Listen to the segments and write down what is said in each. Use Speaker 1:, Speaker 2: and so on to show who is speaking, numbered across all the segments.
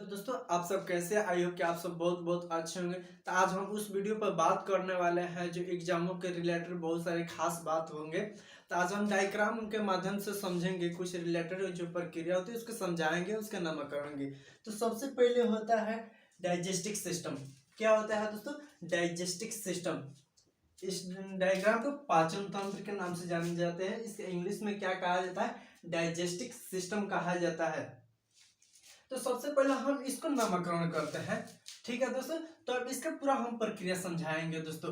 Speaker 1: दोस्तों आप सब कैसे? आई होप कि आप सब बहुत बहुत अच्छे होंगे। तो आज हम उस वीडियो पर बात करने वाले हैं जो एग्जामों के रिलेटेड बहुत सारे खास बात होंगे। तो आज हम डायग्राम के माध्यम से समझेंगे, कुछ रिलेटेड जो प्रक्रिया होती है उसको समझाएंगे, उसका नामकरण करेंगे। तो सबसे पहले होता है डाइजेस्टिक सिस्टम। क्या होता है दोस्तों? डाइजेस्टिक सिस्टम। इस डायग्राम को पाचन तंत्र के नाम से जाने जाते हैं। इसके इंग्लिश में क्या कहा जाता है? डाइजेस्टिक सिस्टम कहा जाता है। तो सबसे पहले हम इसको नामकरण करते हैं, ठीक है दोस्तों। तो अब इसका पूरा हम प्रक्रिया समझाएंगे दोस्तों।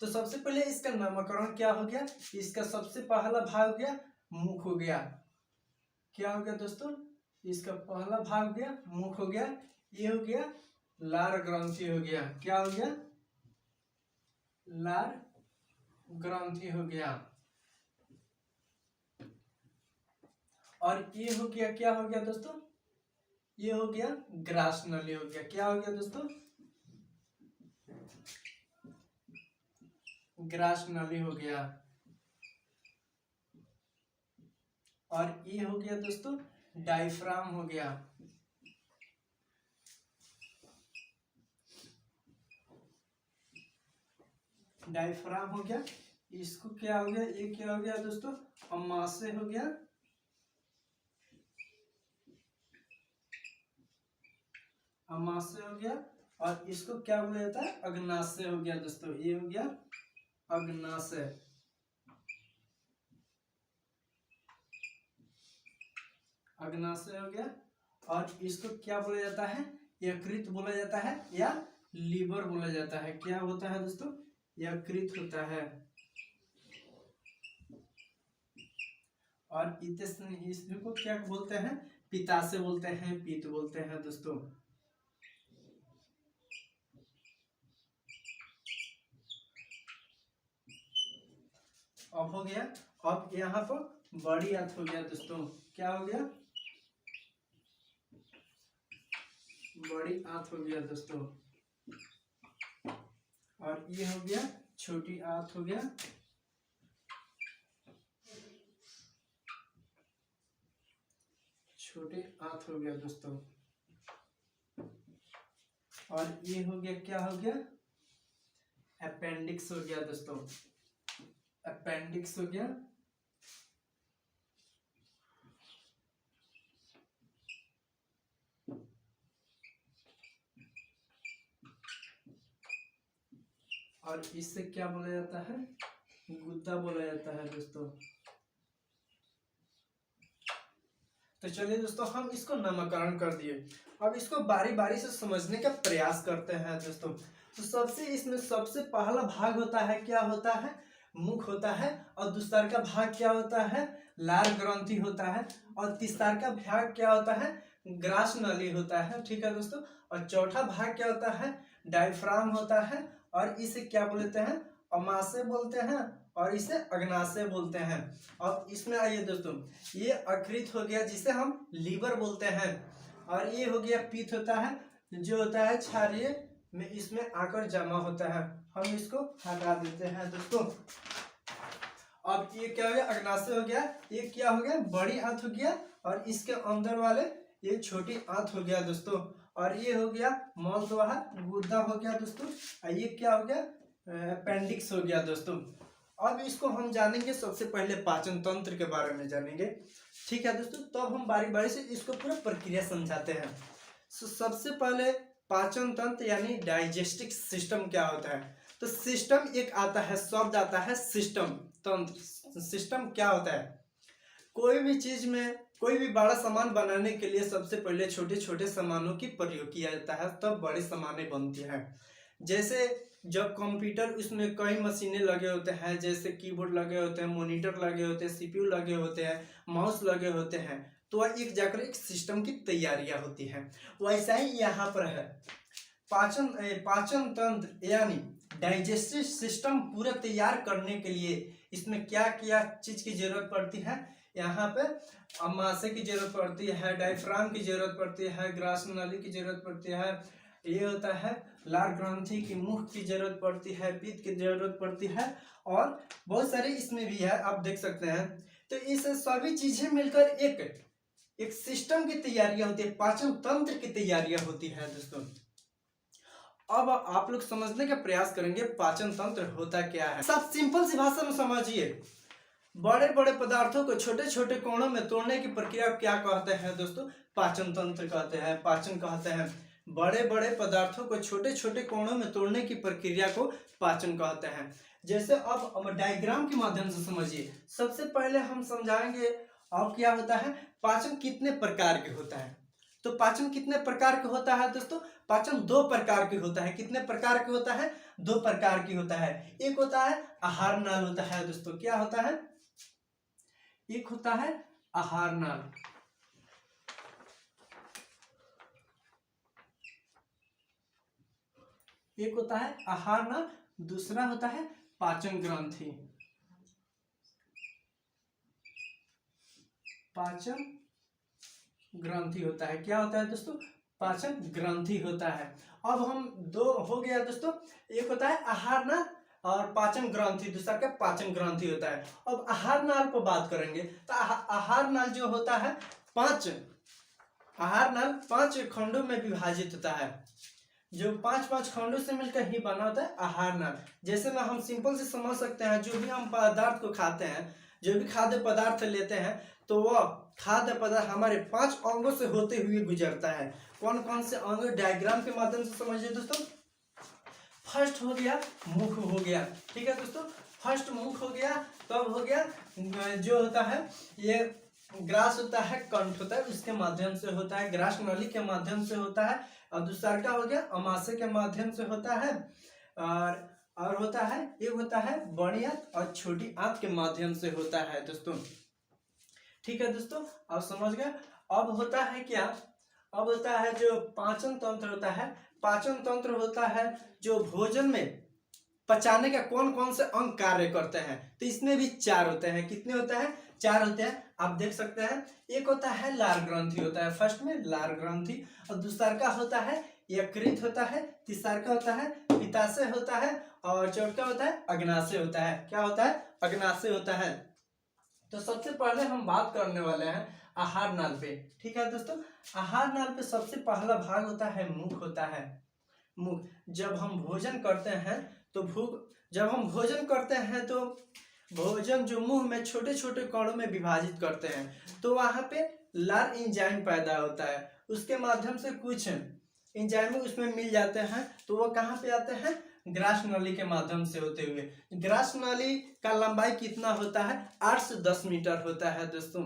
Speaker 1: तो सबसे पहले इसका नामकरण क्या हो गया? इसका सबसे पहला भाग हो गया मुख हो गया। क्या हो गया दोस्तों? इसका पहला भाग हो गया मुख हो गया। ये हो गया लार ग्रंथि हो गया। क्या हो गया? लार ग्रंथि हो गया। और ये हो गया, क्या हो गया दोस्तों? ये हो गया ग्रास नली हो गया। क्या हो गया दोस्तों? ग्रास नली हो गया। और ये हो गया दोस्तों डायफ्राम हो गया। डायफ्राम हो गया। इसको क्या हो गया? ये क्या हो गया दोस्तों? अमाशय हो गया। अमाशय हो गया। और इसको क्या बोला जाता है? अग्नाशय हो गया दोस्तों। ये हो गया अग्नाशय। अग्नाशय हो गया। और इसको क्या बोला जाता है? यकृत बोला जाता है या लीवर बोला जाता है। क्या होता है दोस्तों? यकृत होता है। और इसको क्या बोलते हैं? पित्ताशय बोलते हैं, पित्त बोलते हैं दोस्तों। अब हो गया। अब यहाँ पर बड़ी आंत हो गया दोस्तों। क्या हो गया? बड़ी आंत हो गया दोस्तों। और ये हो गया छोटी आंत हो गया। छोटी आंत हो गया दोस्तों। और ये हो गया, क्या हो गया? अपेंडिक्स हो गया दोस्तों। अपेंडिक्स हो गया। और इससे क्या बोला जाता है? गुद्दा बोला जाता है दोस्तों। तो चलिए दोस्तों, हम इसको नामकरण कर दिए। अब इसको बारी बारी से समझने का प्रयास करते हैं दोस्तों। तो इसमें सबसे पहला भाग होता है, क्या होता है? मुख होता है। और दूसरा का भाग क्या होता है? लार ग्रंथि होता है। और तीसरा का भाग क्या होता है? ग्रास नली होता है, ठीक है दोस्तों। और चौथा भाग क्या होता है? डायफ्राम होता है। और इसे क्या बोलते हैं? अमाशय बोलते हैं। और इसे अग्नाशय बोलते हैं। अब इसमें आइए दोस्तों, ये अकृत हो गया जिसे हम लीवर बोलते हैं। और ये हो गया पित्त होता है, जो होता है क्षारीय में इसमें आकर जमा होता है। हम इसको हटा देते हैं दोस्तों। अब ये क्या हो गया? अग्नाशय हो गया। ये क्या हो गया? बड़ी आंत हो गया। और इसके अंदर वाले ये छोटी आंत हो गया दोस्तों। और ये हो गया मलद्वार गुर्दा हो गया दोस्तों। और ये क्या हो गया? अपेंडिक्स हो गया दोस्तों। अब इसको हम जानेंगे, सबसे पहले पाचन तंत्र के बारे में जानेंगे, ठीक है दोस्तों। तो अब हम बारी बारी से इसको पूरा प्रक्रिया समझाते हैं। सबसे पहले पाचन तंत्र यानी डाइजेस्टिक सिस्टम क्या होता है? तो सिस्टम एक आता है, शब्द आता है सिस्टम। तंत्र सिस्टम क्या होता है? कोई भी चीज में कोई भी बड़ा सामान बनाने के लिए सबसे पहले छोटे छोटे सामानों की प्रयोग किया जाता है, तब बड़े सामानें बनती हैं। जैसे जब कंप्यूटर, उसमें कई मशीनें लगे होते हैं, जैसे कीबोर्ड लगे होते हैं, मॉनिटर लगे होते हैं, सीपीयू लगे होते हैं, माउस लगे होते हैं, तो वह एक जाकर एक सिस्टम की तैयारियां होती हैं। वैसा ही यहाँ पर है। पाचन तंत्र यानी डाइजेस्टिव सिस्टम पूरा तैयार करने के लिए इसमें क्या क्या चीज की जरूरत पड़ती है? यहाँ पे अमाशय की जरूरत पड़ती है, डायफ्राम की जरूरत पड़ती है, ग्रास नली की जरूरत पड़ती है, ये होता है लार ग्रंथि की, मुख की जरूरत पड़ती है, पित्त की जरूरत पड़ती है, और बहुत सारे इसमें भी है, आप देख सकते हैं। तो इस सभी चीजें मिलकर एक एक सिस्टम की तैयारियां होती है, पाचन तंत्र की तैयारियां होती है दोस्तों। अब आप लोग समझने का प्रयास करेंगे पाचन तंत्र होता क्या है। सब सिंपल सी भाषा में समझिए, बड़े बड़े पदार्थों को छोटे छोटे कोणों में तोड़ने की प्रक्रिया क्या कहते हैं दोस्तों? पाचन तंत्र कहते हैं, पाचन कहते हैं। बड़े बड़े पदार्थों को छोटे छोटे कोणों में तोड़ने की प्रक्रिया को पाचन कहते हैं। जैसे अब डायग्राम के माध्यम से समझिए। सबसे पहले हम समझाएंगे अब क्या होता है, पाचन कितने प्रकार के होता है। तो पाचन कितने प्रकार के होता है दोस्तों? पाचन दो प्रकार के होता है। कितने प्रकार के होता है? दो प्रकार की होता है। एक होता है आहार नाल होता है दोस्तों। क्या होता है? एक होता है आहार नाल, एक होता है आहार नाल, दूसरा होता है पाचन ग्रंथि। पाचन ग्रंथि होता है। क्या होता है दोस्तों? पाचन ग्रंथि होता है। अब हम दो हो गया दोस्तों, एक होता है आहार नाल और पाचन ग्रंथि, दूसरा का पाचन ग्रंथि होता है। अब आहार नाल पर बात करेंगे तो आहार नाल जो होता है आहार नाल 5 खंडों में विभाजित होता है। जो 5 खंडों से मिलकर ही बना होता है आहार नाल। जैसे में हम सिंपल से समझ सकते हैं, जो भी हम पदार्थ को खाते हैं, जो भी खाद्य पदार्थ लेते हैं, तो वह खाद्य पदार्थ हमारे 5 अंगों से होते हुए गुजरता है। कौन कौन से अंग? डायग्राम के माध्यम से समझिए दोस्तों। फर्स्ट हो गया मुख हो गया, ठीक है दोस्तों। फर्स्ट मुख हो गया, तब हो गया जो होता है ये ग्रास होता है, कंठ होता है, उसके माध्यम से होता है, ग्रास नली के माध्यम से होता है। और दूसरा का हो गया अमाशय के माध्यम से होता है। और होता है एक होता है बड़ी आंत और छोटी आंत के माध्यम से होता है दोस्तों। ठीक है दोस्तों, अब समझ गए। अब होता है क्या? अब होता है जो पाचन तंत्र होता है। पाचन तंत्र होता है जो भोजन में पचाने का कौन कौन से अंग कार्य करते हैं। तो इसमें भी 4 होते हैं। कितने होते हैं? 4 होते हैं। आप देख सकते हैं, एक होता है लार ग्रंथि होता है, फर्स्ट में लार ग्रंथि, और दूसरा का होता है यकृत होता है, तीसरा का होता है पित्ताशय होता है, और चौथा होता है अग्नाशय होता है। क्या होता है? अग्नाशय होता है। तो सबसे पहले हम बात करने वाले हैं आहार नाल पे। ठीक है दोस्तों, आहार नाल पे सबसे पहला भाग होता है मुख होता है। मुख, जब हम भोजन करते हैं तो जब हम भोजन करते हैं तो भोजन जो मुंह में छोटे छोटे कणों में विभाजित करते हैं, तो वहां पे लार एंजाइम पैदा होता है। उसके माध्यम से कुछ एंजाइम उसमें मिल जाते हैं, तो वो कहाँ पे आते हैं? ग्रास नली के माध्यम से होते हुए। ग्रास नली का लंबाई कितना होता है? 8 से 10 मीटर होता है दोस्तों।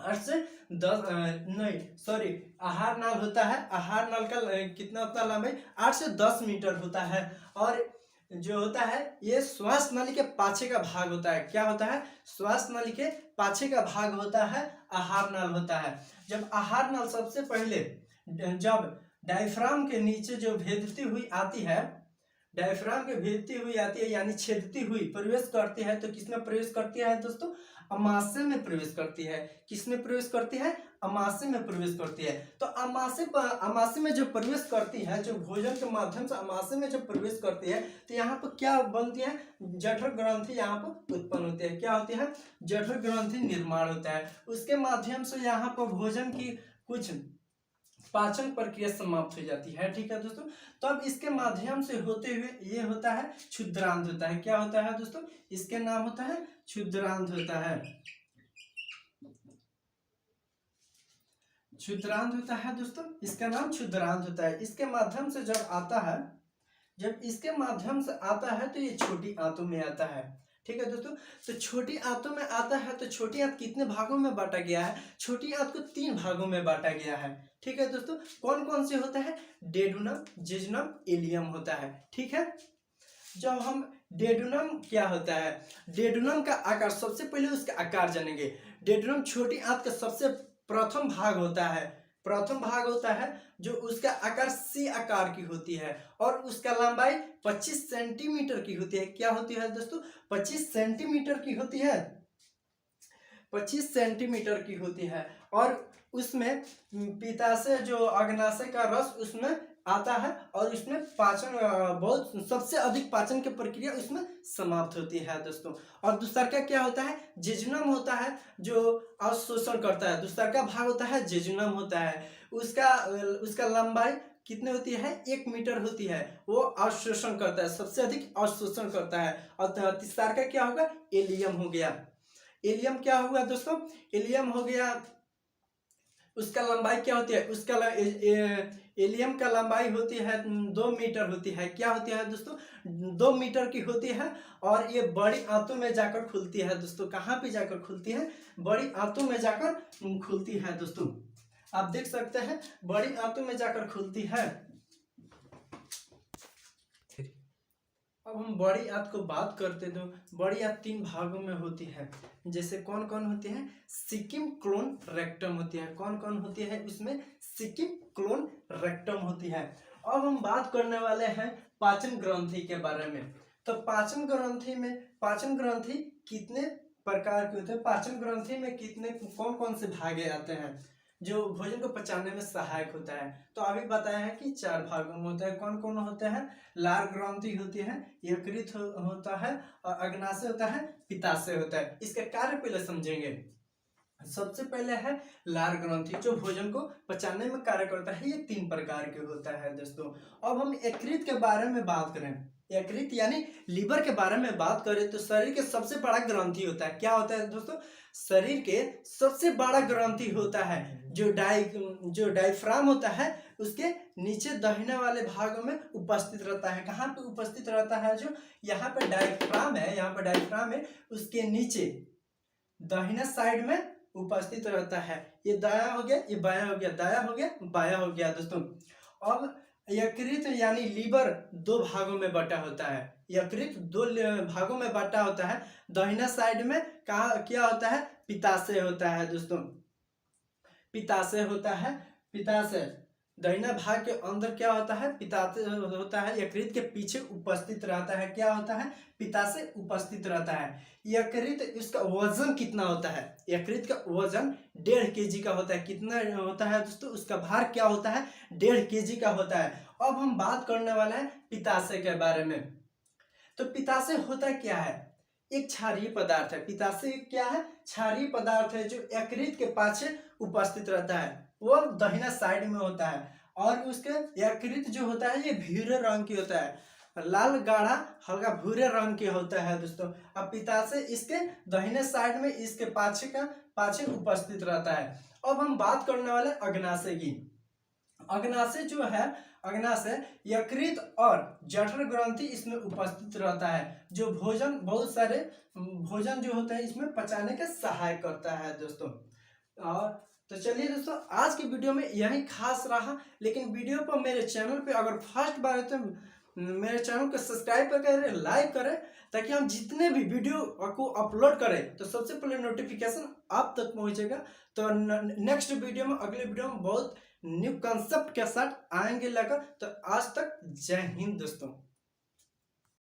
Speaker 1: 8 से 10 नहीं सॉरी, आहार नाल होता है, आहार नाल का कितना होता है लंबाई? 8 से 10 मीटर होता है। और जो होता है ये श्वास नली के पाछे का भाग होता है। क्या होता है? श्वास नली के पाछे का भाग होता है, आहार नाल होता है। जब आहार नाल सबसे पहले जब डायफ्राम के नीचे जो भेदती हुई आती है, डायफ्राम के भेदती हुई आती है यानी छेदती हुई प्रवेश करती है, तो किसमें प्रवेश करती है दोस्तों? अमाशय में प्रवेश करती है। किसमें प्रवेश करती है? अमाशय में प्रवेश करती है। तो अमाशय में जो प्रवेश करती है, जो भोजन के माध्यम से अमाशय में जब प्रवेश करती है, तो यहाँ पर क्या बनती है? जठर ग्रंथि यहाँ पर उत्पन्न होती है। क्या होती है? जठर ग्रंथि निर्माण होता है। उसके माध्यम से यहाँ पर भोजन की कुछ पाचन प्रक्रिया समाप्त हो जाती है। ठीक है दोस्तों, तब इसके माध्यम से होते हुए ये होता है क्षुद्रांत होता है। क्या होता है दोस्तों? इसके नाम होता है क्षुद्रांत होता है। क्षुद्रांत होता है दोस्तों, इसका नाम क्षुद्रांत होता है। इसके माध्यम से जब आता है, जब इसके माध्यम से आता है तो ये छोटी आंतों में आता है। ठीक है दोस्तों, तो छोटी आंतों में आता है। तो छोटी आंत कितने भागों में बांटा गया है? छोटी आंत को 3 भागों में बांटा गया है। ठीक है दोस्तों, कौन कौन से होता है? डेडुनम, जेजुनम, इलियम होता है। ठीक है, जब हम डेडुनम क्या होता है? डेडुनम का आकार, सबसे पहले उसका आकार जानेंगे। डेडुनम छोटी आंत का सबसे प्रथम भाग होता है। प्रथम भाग होता है जो उसका आकार सी आकार की होती है, और उसका लंबाई 25 सेंटीमीटर की होती है। क्या होती है दोस्तों? 25 सेंटीमीटर की होती है। 25 सेंटीमीटर की होती है। और उसमें पित्ताशय जो अग्नाशय का रस उसमें आता है और इसमें पाचन बहुत सबसे अधिक पाचन की प्रक्रिया उसमें समाप्त होती है दोस्तों। और दूसरा का क्या होता है, जेजुनम होता है जो अवशोषण करता है। दूसरा का भाग होता है जेजुनम होता है, उसका उसका लंबाई कितनी होती है, 1 मीटर होती है। वो अवशोषण करता है, सबसे अधिक अवशोषण करता है। और तीसरा का क्या होगा, एलियम हो गया। एलियम क्या हुआ दोस्तों, एलियम हो गया, उसका लंबाई क्या होती है, एलियम का लंबाई होती है 2 मीटर होती है। क्या होती है दोस्तों, 2 मीटर की होती है। और ये बड़ी आंतों में जाकर खुलती है दोस्तों। कहाँ पे जाकर खुलती है, बड़ी आंतों में जाकर खुलती है दोस्तों। आप देख सकते हैं बड़ी आंतों में जाकर खुलती है। अब हम बड़ी आंत को बात करते तो बड़ी आंत 3 भागों में होती है। जैसे कौन कौन होती है, सिकिम क्लोन रेक्टम होती है। कौन कौन होती है इसमें, सिकिम क्लोन रेक्टम होती है। अब हम बात करने वाले हैं पाचन ग्रंथि के बारे में। तो पाचन ग्रंथि कितने प्रकार के होते हैं, पाचन ग्रंथि में कितने कौन कौन से भागे आते हैं जो भोजन को पचाने में सहायक होता है। तो अभी बताया है कि 4 भागों में होता है। कौन कौन होते हैं, लार ग्रंथि होती है, यकृत होता है, और अग्नाशय होता है, पित्ताशय होता है। इसका कार्य पहले समझेंगे। सबसे पहले है लार ग्रंथि जो भोजन को पचाने में कार्य करता है। ये 3 प्रकार के होता है दोस्तों। अब हम यकृत के बारे में बात करें, यकृत यानी लीवर के बारे में बात करें तो शरीर के सबसे बड़ा ग्रंथि होता है। क्या होता है दोस्तों, शरीर के सबसे बड़ा ग्रंथि होता है जो डायफ्राम होता है, उसके नीचे दाहिने वाले भागों में उपस्थित रहता है। कहाँ पे उपस्थित रहता है, जो यहाँ पे डायफ्राम है, यहाँ पे डायफ्राम है, उसके नीचे दाहिना साइड में उपस्थित रहता है। ये दाया हो गया, ये बाया हो गया, दाया हो गया, बाया हो गया दोस्तों। अब यकृत यानी लीवर 2 भागों में बटा होता है। यकृत 2 भागों में बटा होता है। दाहिना साइड में कहा क्या होता है, पित्ताशय होता है दोस्तों। पित्ताशय होता है, पित्ताशय दाहिना भाग के अंदर क्या होता है, पित्ताशय होता है। यकृत के पीछे उपस्थित रहता है। क्या होता है, पित्ताशय उपस्थित रहता है। यकृत इसका वजन कितना होता है, यकृत का वजन 1.5 kg का होता है। कितना होता है दोस्तों, उसका भार क्या होता है, 1.5 kg का होता है। अब हम बात करने वाले हैं पित्ताशय के बारे में। तो पित्ताशय होता क्या है, एक क्षारीय पदार्थ है। पित्ताशय क्या है, क्षारीय पदार्थ है जो यकृत के पाछे उपस्थित रहता है। वो दाहिना साइड में होता है और उसके यकृत जो होता है ये भूरे रंग की होता है, लाल गाढ़ा हल्का भूरे रंग के होता है दोस्तों। अब पित्ताशय इसके दाहिने साइड में इसके पाछे उपस्थित रहता है। अब हम बात करने वाले अग्नाशय की। अग्नाशय जो है, अग्नाशय यकृत और जठर ग्रंथि इसमें उपस्थित रहता है जो बहुत सारे भोजन जो होते हैं इसमें पचाने का सहायक करता है दोस्तों। और तो चलिए दोस्तों, आज की वीडियो में यही खास रहा। लेकिन वीडियो पर मेरे चैनल पे अगर फर्स्ट बार है तो मेरे चैनल को सब्सक्राइब करें, लाइक करें, ताकि हम जितने भी वीडियो को अपलोड करें तो सबसे पहले नोटिफिकेशन आप तक पहुंचेगा। तो नेक्स्ट वीडियो में, अगले वीडियो में बहुत न्यू कंसेप्ट के साथ आएंगे लेकर। तो आज तक जय हिंद दोस्तों।